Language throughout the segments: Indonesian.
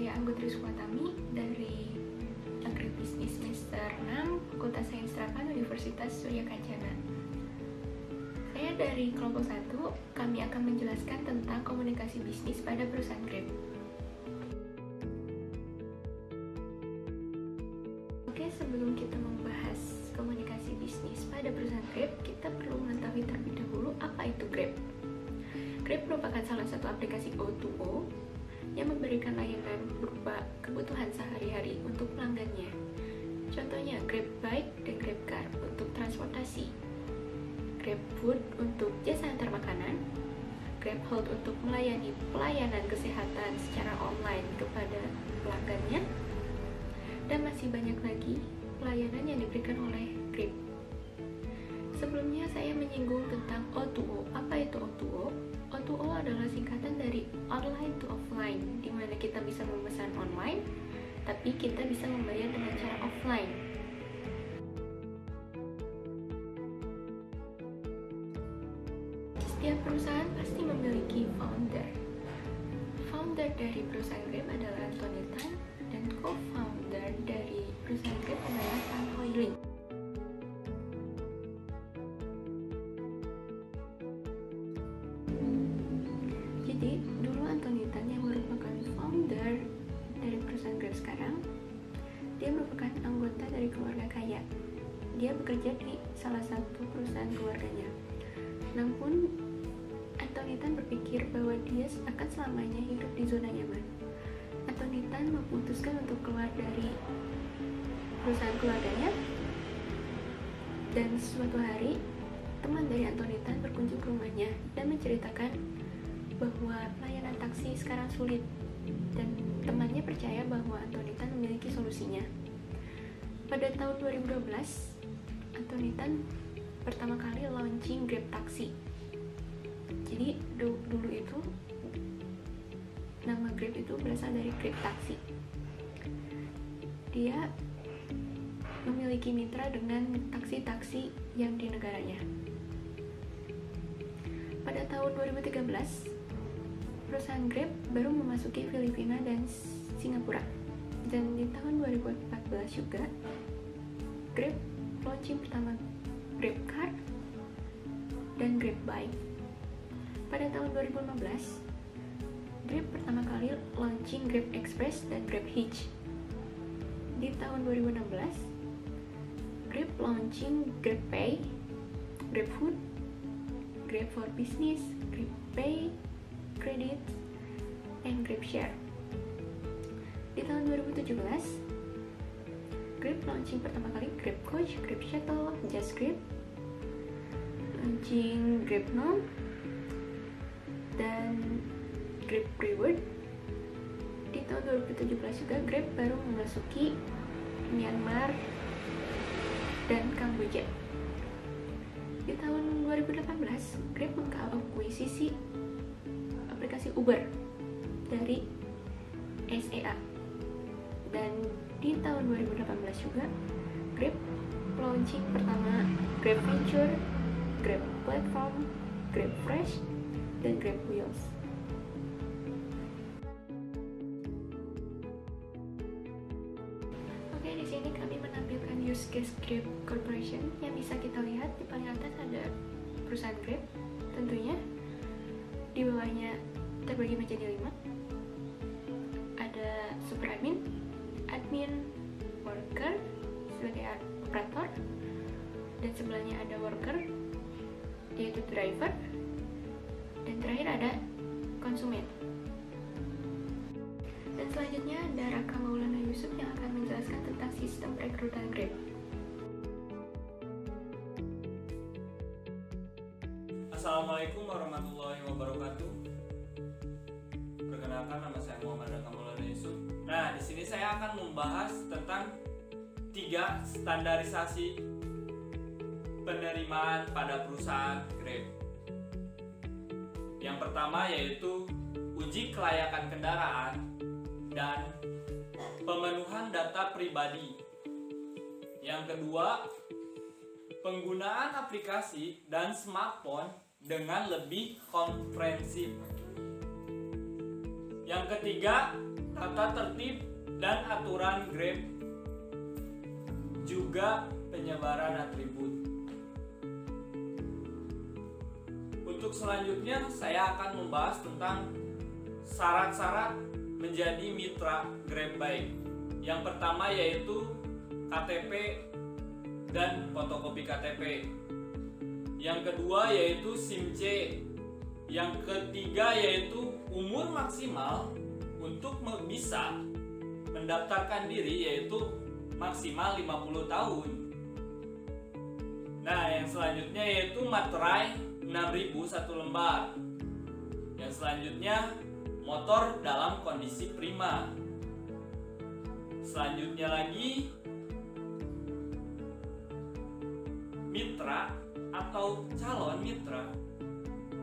Saya Anggutri Sukwatami dari Agribisnis Semester 6 Fakultas Sains Terapan Universitas Surya Kencana. Saya dari kelompok 1, kami akan menjelaskan tentang komunikasi bisnis pada perusahaan Grab. Oke, sebelum kita membahas komunikasi bisnis pada perusahaan Grab, kita perlu mengetahui terlebih dahulu apa itu Grab. Grab merupakan salah satu aplikasi O2O yang memberikan layanan berupa kebutuhan sehari-hari untuk pelanggannya. Contohnya Grab Bike dan Grab Car untuk transportasi, Grab Food untuk jasa antar makanan, Grab Health untuk melayani pelayanan kesehatan secara online kepada pelanggannya, dan masih banyak lagi pelayanan yang diberikan oleh Grab. Sebelumnya saya menyinggung tentang O2O. Apa itu O2O? O2O adalah singkatan dari online to offline, di mana kita bisa memesan online, tapi kita bisa membayar dengan cara offline. Setiap perusahaan pasti memiliki founder. Founder dari perusahaan Grab adalah Anthony Tan, dan co-founder dari perusahaan Grab adalah Tan Hooi Ling. Jadi, dulu Anthony Tan yang merupakan founder dari perusahaan Grab sekarang, dia merupakan anggota dari keluarga kaya. Dia bekerja di salah satu perusahaan keluarganya. Namun, Anthony Tan berpikir bahwa dia akan selamanya hidup di zona nyaman. Anthony Tan memutuskan untuk keluar dari perusahaan keluarganya, dan suatu hari, teman dari Anthony Tan berkunjung ke rumahnya dan menceritakan bahwa pelayanan taksi sekarang sulit, dan temannya percaya bahwa Anthony Tan memiliki solusinya. Pada tahun 2012, Anthony Tan pertama kali launching Grab Taxi. Jadi dulu itu nama Grab itu berasal dari Grab Taxi. Dia memiliki mitra dengan taksi-taksi yang di negaranya. Pada tahun 2013, perusahaan Grab baru memasuki Filipina dan Singapura. Dan di tahun 2014 juga, Grab launching pertama Grab Car dan Grab Bike. Pada tahun 2015, Grab pertama kali launching Grab Express dan Grab Hitch. Di tahun 2016, Grab launching Grab Pay, Grab Food, Grab for Business, Grab Pay, Credit, and Grab Share. Di tahun 2017, Grab launching pertama kali Grab Coach, Grab Shuttle, Just Grab, launching Grab Now, dan Grab Reward. Di tahun 2017 juga Grab baru memasuki Myanmar dan Kamboja. Di tahun 2018, Grab mengakuisisi aplikasi Uber dari SEA. Dan di tahun 2018 juga, Grab launching pertama Grab Venture, Grab Platform, Grab Fresh, dan Grab Wheels. Oke, di sini kami menampilkan use case Grab Corporation. Yang bisa kita lihat di paling atas ada perusahaan Grab, tentunya. Di bawahnya terbagi menjadi 5. Ada super admin, admin, worker sebagai operator, dan sebelahnya ada worker yaitu driver, dan terakhir ada konsumen. Dan selanjutnya ada Raka Maulana Yusuf yang akan menjelaskan tentang sistem perekrutan Grab. Assalamualaikum warahmatullahi wabarakatuh. Perkenalkan, nama saya Muhammad Raka Maulana Yusuf. Nah, di sini saya akan membahas tentang 3 standarisasi penerimaan pada perusahaan Grab. Yang pertama yaitu uji kelayakan kendaraan dan pemenuhan data pribadi. Yang kedua, penggunaan aplikasi dan smartphone dengan lebih komprehensif. Yang ketiga, tata tertib dan aturan Grab, juga penyebaran atribut. Untuk selanjutnya saya akan membahas tentang syarat-syarat menjadi mitra Grab Bike. Yang pertama yaitu KTP dan fotokopi KTP. Yang kedua yaitu SIM C. Yang ketiga yaitu umur maksimal untuk bisa mendaftarkan diri yaitu maksimal 50 tahun. Nah, yang selanjutnya yaitu materai 6.000 satu lembar. Yang selanjutnya motor dalam kondisi prima. Selanjutnya lagi mitra atau calon mitra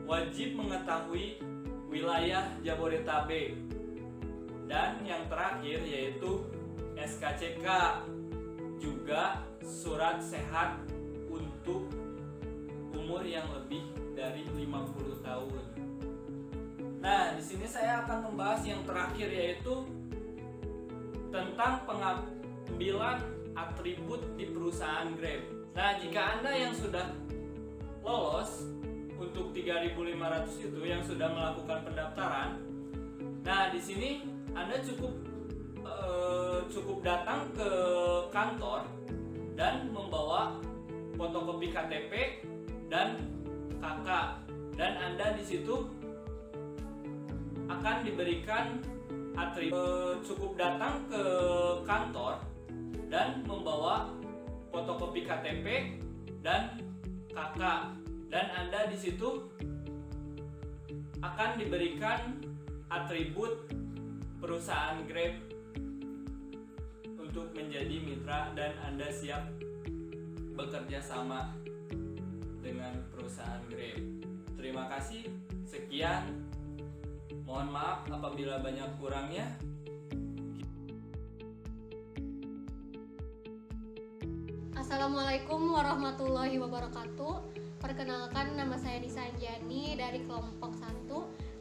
wajib mengetahui wilayah Jabodetabek. Dan yang terakhir yaitu SKCK, juga surat sehat untuk umur yang lebih dari 50 tahun. Nah, di sini saya akan membahas yang terakhir yaitu tentang pengambilan atribut di perusahaan Grab. Nah, jika Anda yang sudah lolos untuk 3.500 itu yang sudah melakukan pendaftaran, nah di sini Anda cukup datang ke kantor dan membawa fotokopi KTP dan KK, dan Anda di situ akan diberikan atribut. Cukup datang ke kantor dan membawa fotokopi KTP dan KK, dan Anda di situ akan diberikan atribut perusahaan Grab untuk menjadi mitra, dan Anda siap bekerja sama dengan perusahaan Grab. Terima kasih, sekian. Mohon maaf apabila banyak kurangnya. Assalamualaikum warahmatullahi wabarakatuh. Perkenalkan, nama saya Nisa Anjani dari kelompok 1.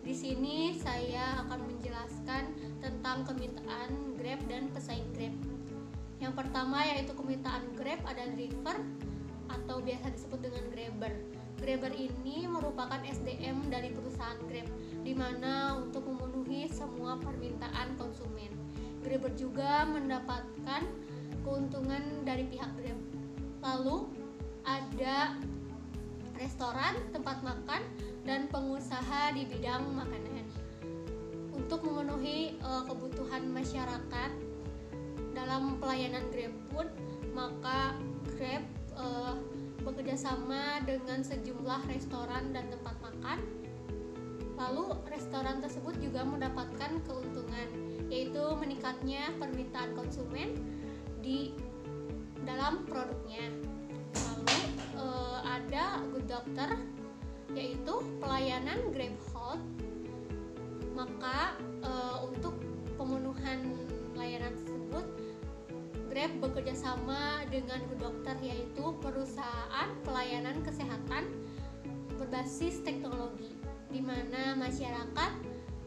Di sini saya akan menjelaskan tentang kemitraan Grab dan pesaing Grab. Yang pertama yaitu kemitraan Grab ada driver atau biasa disebut dengan Grabber. Grabber ini merupakan SDM dari perusahaan Grab, di mana untuk memenuhi semua permintaan konsumen. Grabber juga mendapatkan keuntungan dari pihak Grab. Lalu ada restoran, tempat makan, dan pengusaha di bidang makanan. Untuk memenuhi kebutuhan masyarakat dalam pelayanan GrabFood, maka Grab bekerjasama dengan sejumlah restoran dan tempat makan. Lalu restoran tersebut juga mendapatkan keuntungan, yaitu meningkatnya permintaan konsumen di dalam produknya. Lalu ada Good Doctor, yaitu pelayanan GrabHold. Maka untuk pemenuhan layanan tersebut, Grab bekerjasama dengan Good Doctor, yaitu perusahaan pelayanan kesehatan berbasis teknologi, di mana masyarakat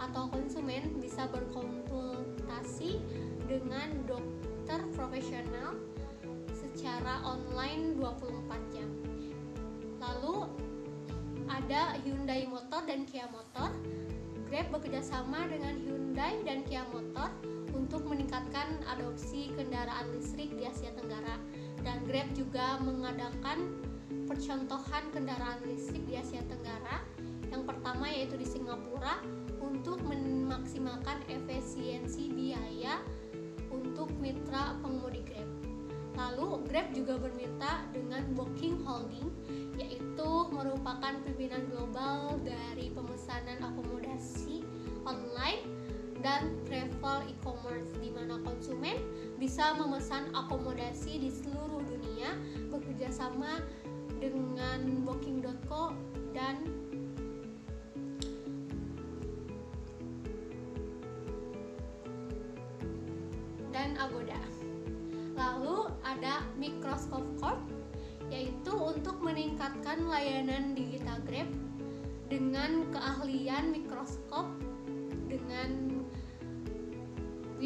atau konsumen bisa berkonsultasi dengan dokter profesional secara online 24 jam. Lalu ada Hyundai Motor dan Kia Motor. Grab bekerjasama dengan Hyundai dan Kia Motor untuk meningkatkan adopsi kendaraan listrik di Asia Tenggara, dan Grab juga mengadakan percontohan kendaraan listrik di Asia Tenggara. Yang pertama yaitu di Singapura untuk memaksimalkan efisiensi biaya untuk mitra pengemudi Grab. Lalu Grab juga bermitra dengan Booking Holding, yaitu merupakan pimpinan global dari pemesanan akomodasi online dan travel e-commerce, di mana konsumen bisa memesan akomodasi di seluruh dunia bekerjasama dengan Booking.co dan Agoda. Lalu ada Microscope Corp, yaitu untuk meningkatkan layanan digital Grab dengan keahlian mikroskop dengan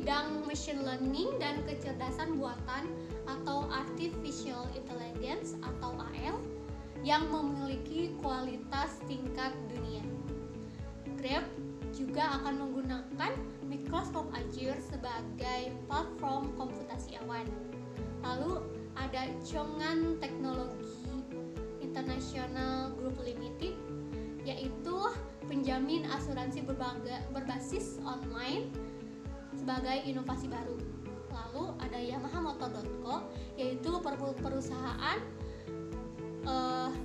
bidang machine learning dan kecerdasan buatan atau artificial intelligence atau AL yang memiliki kualitas tingkat dunia. Grab juga akan menggunakan Microsoft Azure sebagai platform komputasi awan. Lalu ada Chongan Teknologi International Group Limited, yaitu penjamin asuransi berbasis online sebagai inovasi baru. Lalu ada Yamaha Motor.co, yaitu perusahaan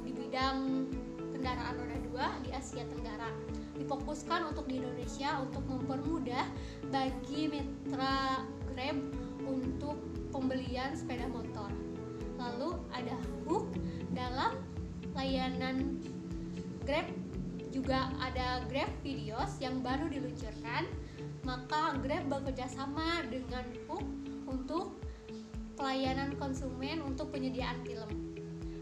di bidang kendaraan roda 2 di Asia Tenggara. Difokuskan untuk di Indonesia untuk mempermudah bagi mitra Grab untuk pembelian sepeda motor. Lalu ada Hook, dalam layanan Grab juga ada Grab Videos yang baru diluncurkan. Maka Grab bekerja sama dengan Hook untuk pelayanan konsumen untuk penyediaan film.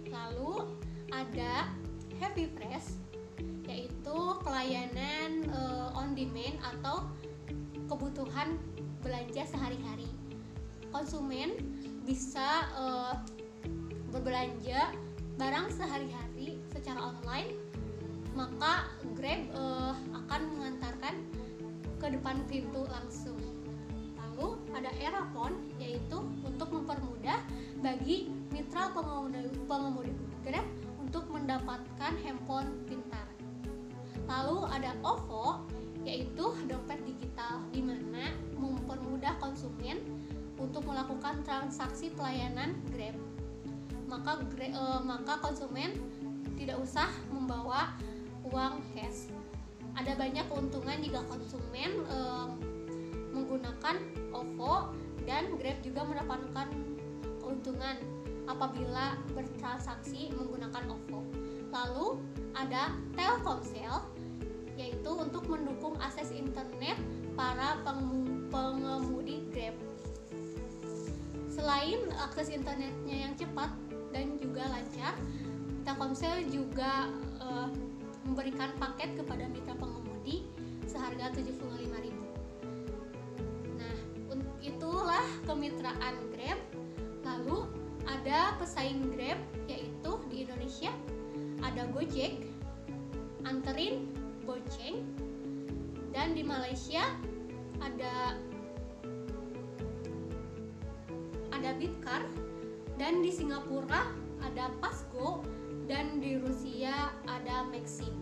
Lalu ada Happy Fresh, yaitu pelayanan on demand atau kebutuhan belanja sehari-hari. Konsumen bisa berbelanja barang sehari-hari secara online, maka Grab akan mengantarkan ke depan pintu langsung. Lalu ada Erapon, yaitu untuk mempermudah bagi mitra pengemudi Grab untuk mendapatkan handphone pintar. Lalu ada OVO, yaitu dompet digital, di mana mempermudah konsumen untuk melakukan transaksi pelayanan Grab. Maka konsumen tidak usah membawa uang cash. Ada banyak keuntungan jika konsumen menggunakan OVO, dan Grab juga mendapatkan keuntungan apabila bertransaksi menggunakan OVO. Lalu ada Telkomsel, yaitu untuk mendukung akses internet para pengemudi Grab. Selain akses internetnya yang cepat dan juga lancar, Telkomsel juga memberikan paket kepada mitra pengemudi seharga 75.000. Nah, itulah kemitraan Grab. Lalu ada pesaing Grab, yaitu di Indonesia ada Gojek, Anterin, Bonceng, dan di Malaysia ada Bitcar, dan di Singapura ada Pasgo, dan di Rusia ada Maxim.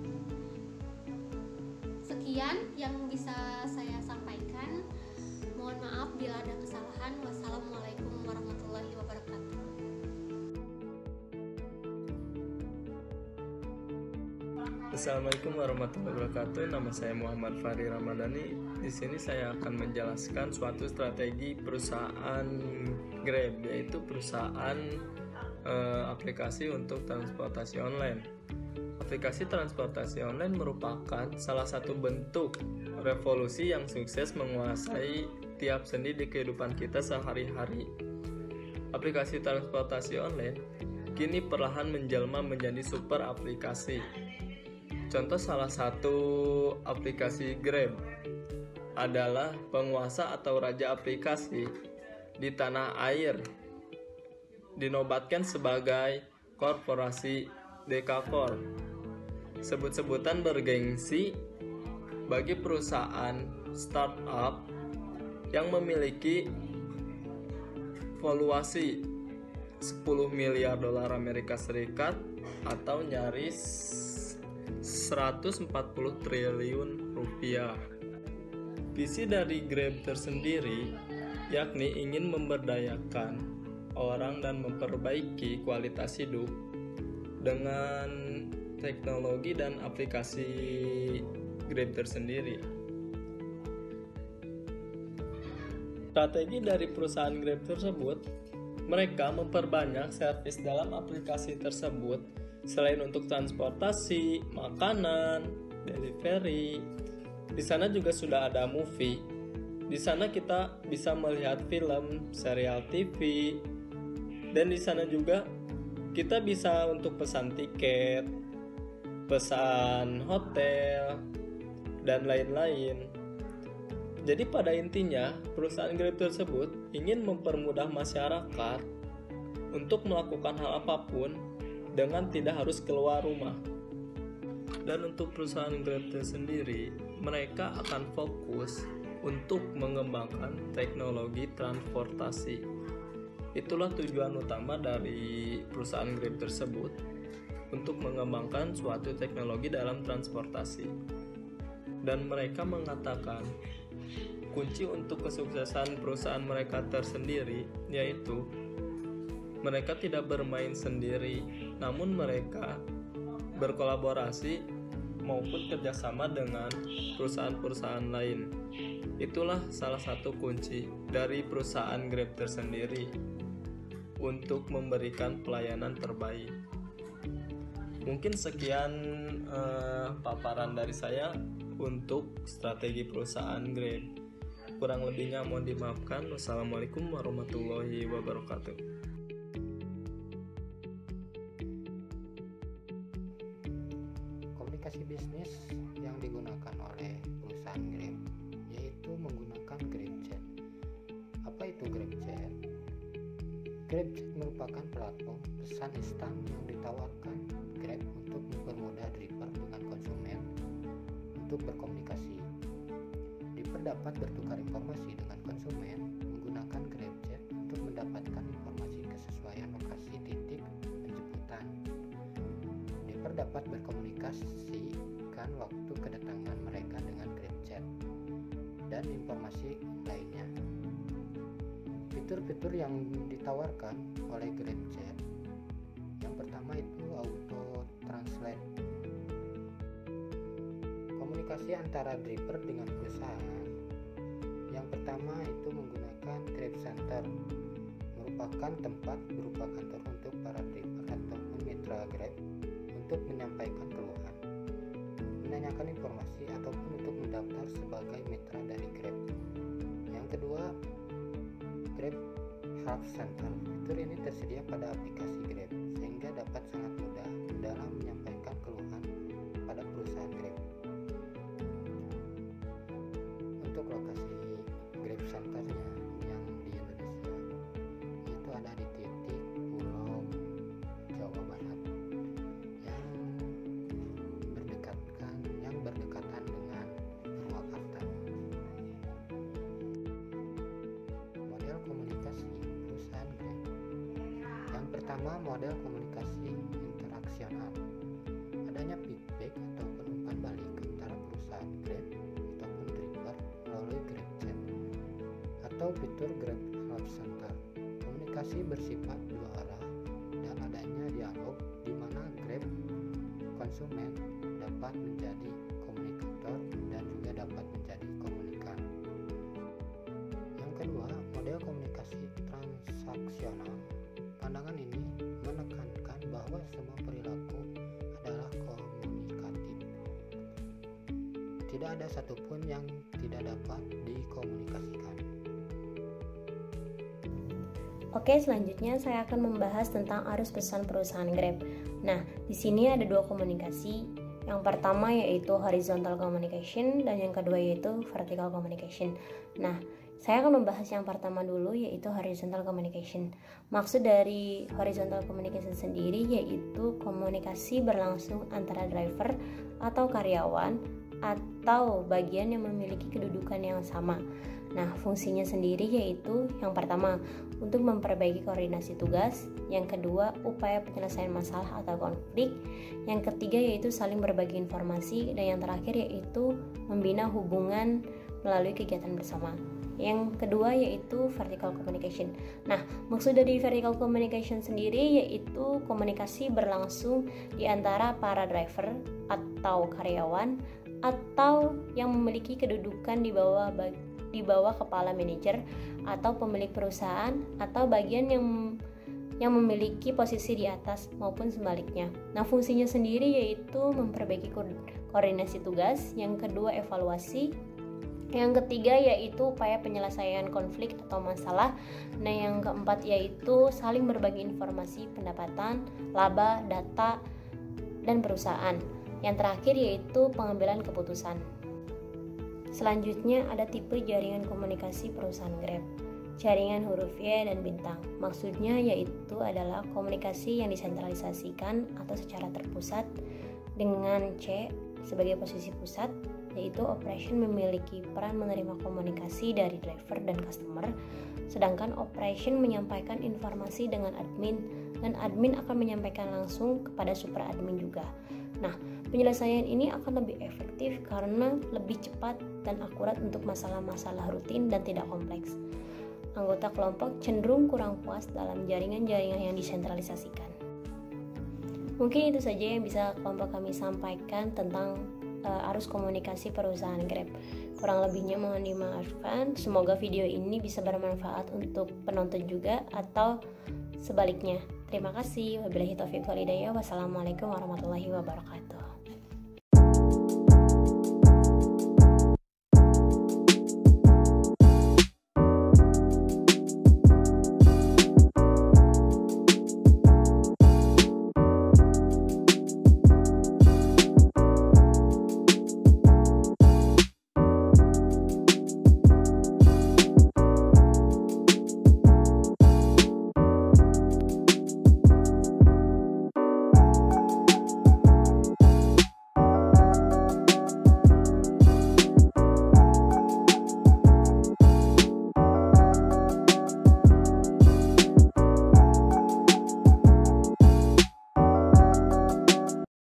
Sekian yang bisa saya sampaikan. Mohon maaf bila ada kesalahan. Wassalamualaikum warahmatullahi wabarakatuh. Assalamualaikum warahmatullahi wabarakatuh. Nama saya Muhammad Fahri Ramadhani. Di sini saya akan menjelaskan suatu strategi perusahaan Grab, yaitu perusahaan aplikasi untuk transportasi online. Aplikasi transportasi online merupakan salah satu bentuk revolusi yang sukses menguasai tiap sendi di kehidupan kita sehari-hari. Aplikasi transportasi online kini perlahan menjelma menjadi super aplikasi. Contoh salah satu aplikasi Grab adalah penguasa atau raja aplikasi di tanah air, dinobatkan sebagai korporasi Dekakor. Sebut-sebutan bergengsi bagi perusahaan startup yang memiliki valuasi 10 miliar dolar Amerika Serikat atau nyaris 140 triliun rupiah. Visi dari Grab tersendiri yakni ingin memberdayakan orang dan memperbaiki kualitas hidup dengan teknologi dan aplikasi Grab tersendiri. Strategi dari perusahaan Grab tersebut, mereka memperbanyak servis dalam aplikasi tersebut selain untuk transportasi, makanan, delivery. Di sana juga sudah ada movie. Di sana kita bisa melihat film, serial TV, dan di sana juga kita bisa untuk pesan tiket, pesan hotel, dan lain-lain. Jadi pada intinya, perusahaan Grab tersebut ingin mempermudah masyarakat untuk melakukan hal apapun dengan tidak harus keluar rumah. Dan untuk perusahaan Grab sendiri, mereka akan fokus untuk mengembangkan teknologi transportasi. Itulah tujuan utama dari perusahaan Grab tersebut, untuk mengembangkan suatu teknologi dalam transportasi. Dan mereka mengatakan kunci untuk kesuksesan perusahaan mereka tersendiri yaitu mereka tidak bermain sendiri, namun mereka berkolaborasi maupun kerjasama dengan perusahaan-perusahaan lain. Itulah salah satu kunci dari perusahaan Grab tersendiri untuk memberikan pelayanan terbaik. Mungkin sekian paparan dari saya untuk strategi perusahaan Grab. Kurang lebihnya mohon dimaafkan. Wassalamualaikum warahmatullahi wabarakatuh. Komunikasi bisnis yang digunakan oleh perusahaan Grab yaitu menggunakan GrabChat. Apa itu GrabChat? GrabChat merupakan platform pesan instan yang ditawarkan Grab untuk mempermudah driver dengan konsumen untuk berkomunikasi. Driver dapat bertukar informasi dengan konsumen menggunakan GrabChat untuk mendapatkan informasi kesesuaian lokasi titik penjemputan. Driver dapat berkomunikasikan waktu kedatangan mereka dengan GrabChat dan informasi lainnya. Fitur-fitur yang ditawarkan oleh GrabChat, yang pertama itu auto translate. Komunikasi antara driver dengan perusahaan. Yang pertama itu menggunakan Grab Center, merupakan tempat berupa kantor untuk para driver ataupun mitra Grab untuk menyampaikan keluhan, menanyakan informasi ataupun untuk mendaftar sebagai mitra dari Grab. Yang kedua, Grab Help Center. Fitur ini tersedia pada aplikasi Grab sehingga dapat sangat mudah dalam menyampaikan keluhan pada perusahaan Grab. Untuk lokasi Grab Centernya yang di Indonesia itu ada di titik Pulau Jawa Barat yang berdekatan dengan Purwakarta. Model komunikasi perusahaan Grab. Yang pertama, model komunikasi interaksional. Adanya feedback ataupun umpan balik antara perusahaan Grab ataupun driver melalui GrabChat atau fitur Grab Help Center. Komunikasi bersifat dua arah dan adanya dialog di mana Grab konsumen dapat menjadi komunikator dan juga dapat menjadi komunikan. Yang kedua, model komunikasi transaksional. Pandangan ini menekankan bahwa semua perilaku adalah komunikatif. Tidak ada satupun yang tidak dapat dikomunikasikan. Oke, selanjutnya saya akan membahas tentang arus pesan perusahaan Grab. Nah, di sini ada dua komunikasi. Yang pertama yaitu horizontal communication dan yang kedua yaitu vertical communication. Nah, saya akan membahas yang pertama dulu yaitu horizontal communication. Maksud dari horizontal communication sendiri yaitu komunikasi berlangsung antara driver atau karyawan atau bagian yang memiliki kedudukan yang sama. Nah, fungsinya sendiri yaitu yang pertama untuk memperbaiki koordinasi tugas, yang kedua upaya penyelesaian masalah atau konflik, yang ketiga yaitu saling berbagi informasi, dan yang terakhir yaitu membina hubungan melalui kegiatan bersama. Yang kedua yaitu vertical communication. Nah, maksud dari vertical communication sendiri yaitu komunikasi berlangsung di antara para driver atau karyawan atau yang memiliki kedudukan di bawah kepala manajer atau pemilik perusahaan atau bagian yang memiliki posisi di atas maupun sebaliknya. Nah, fungsinya sendiri yaitu memperbaiki koordinasi tugas, yang kedua evaluasi, yang ketiga yaitu upaya penyelesaian konflik atau masalah, nah yang keempat yaitu saling berbagi informasi, pendapatan, laba, data, dan perusahaan. Yang terakhir yaitu pengambilan keputusan. Selanjutnya ada tipe jaringan komunikasi perusahaan Grab. Jaringan huruf Y dan bintang. Maksudnya yaitu adalah komunikasi yang disentralisasikan atau secara terpusat dengan C sebagai posisi pusat, yaitu operation memiliki peran menerima komunikasi dari driver dan customer, sedangkan operation menyampaikan informasi dengan admin dan admin akan menyampaikan langsung kepada super admin juga. Nah, penyelesaian ini akan lebih efektif karena lebih cepat dan akurat untuk masalah-masalah rutin dan tidak kompleks. Anggota kelompok cenderung kurang puas dalam jaringan-jaringan yang disentralisasikan. Mungkin itu saja yang bisa kelompok kami sampaikan tentang arus komunikasi perusahaan Grab. Kurang lebihnya mohon dimaafkan. Semoga video ini bisa bermanfaat untuk penonton juga atau sebaliknya. Terima kasih. Wabillahi taufiq wal hidayah. Wassalamualaikum warahmatullahi wabarakatuh.